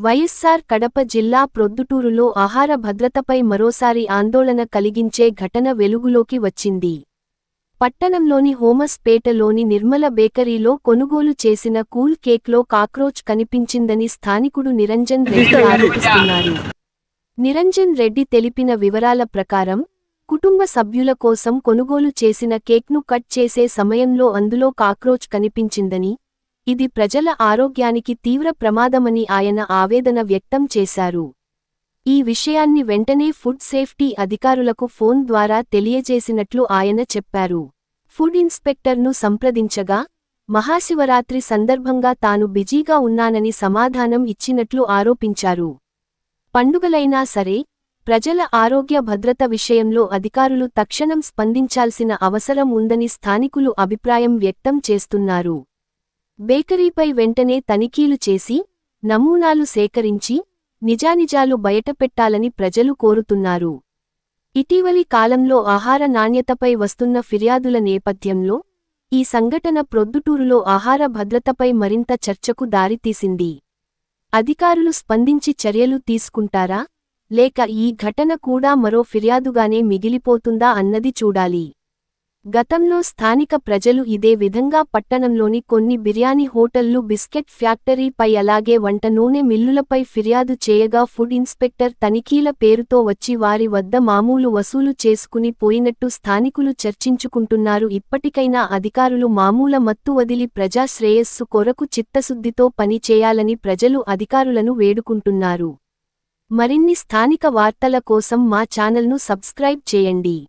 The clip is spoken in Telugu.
వైఎస్సార్ కడప జిల్లా ప్రొద్దుటూరులో ఆహార భద్రతపై మరోసారి ఆందోళన కలిగించే ఘటన వెలుగులోకి వచ్చింది. పట్టణంలోని హోమస్పేటలోని నిర్మల బేకరీలో కొనుగోలు చేసిన కూల్ కేక్లో కాక్రోచ్ కనిపించిందని స్థానికుడు నిరంజన్ రెడ్డి ఆరోపిస్తున్నారు. నిరంజన్ రెడ్డి తెలిపిన వివరాల ప్రకారం, కుటుంబ సభ్యుల కోసం కొనుగోలు చేసిన కేక్ను కట్ చేసే సమయంలో అందులో కాక్రోచ్ కనిపించిందని, ఇది ప్రజల ఆరోగ్యానికి తీవ్ర ప్రమాదమని ఆయన ఆవేదన వ్యక్తం చేశారు. ఈ విషయాన్ని వెంటనే ఫుడ్ సేఫ్టీ అధికారులకు ఫోన్ ద్వారా తెలియజేసినట్లు ఆయన చెప్పారు. ఫుడ్ ఇన్స్పెక్టర్ను సంప్రదించగా, మహాశివరాత్రి సందర్భంగా తాను బిజీగా ఉన్నానని సమాధానం ఇచ్చినట్లు ఆరోపించారు. పండుగలైనా సరే, ప్రజల ఆరోగ్య భద్రత విషయంలో అధికారులు తక్షణం స్పందించాల్సిన అవసరం ఉందని స్థానికులు అభిప్రాయం వ్యక్తం చేస్తున్నారు. బేకరీపై వెంటనే తనిఖీలు చేసి, నమూనాలు సేకరించి, నిజానిజాలు బయటపెట్టాలని ప్రజలు కోరుతున్నారు. ఇటీవలి కాలంలో ఆహార నాణ్యతపై వస్తున్న ఫిర్యాదుల నేపథ్యంలో, ఈ సంఘటన ప్రొద్దుటూరులో ఆహార భద్రతపై మరింత చర్చకు దారితీసింది. అధికారులు స్పందించి చర్యలు తీసుకుంటారా, లేక ఈ ఘటన కూడా మరో ఫిర్యాదుగానే మిగిలిపోతుందా అన్నది చూడాలి. గతంలో స్థానిక ప్రజలు ఇదే విధంగా పట్టణంలోని కొన్ని బిర్యానీ హోటళ్లు, బిస్కెట్ ఫ్యాక్టరీ పై అలాగే వంట నూనె మిల్లులపై ఫిర్యాదు చేయగా ఫుడ్ ఇన్స్పెక్టర్ తనిఖీల పేరుతో వచ్చి వారి వద్ద మామూలు వసూలు చేసుకుని పోయినట్టు స్థానికులు చర్చించుకుంటున్నారు. ఇప్పటికైనా అధికారులు మామూల మత్తు వదిలి ప్రజా శ్రేయస్సు కొరకు చిత్తశుద్ధితో పని చేయాలని ప్రజలు అధికారులను వేడుకుంటున్నారు. మరిన్ని స్థానిక వార్తల కోసం మా ఛానల్ను సబ్స్క్రైబ్ చేయండి.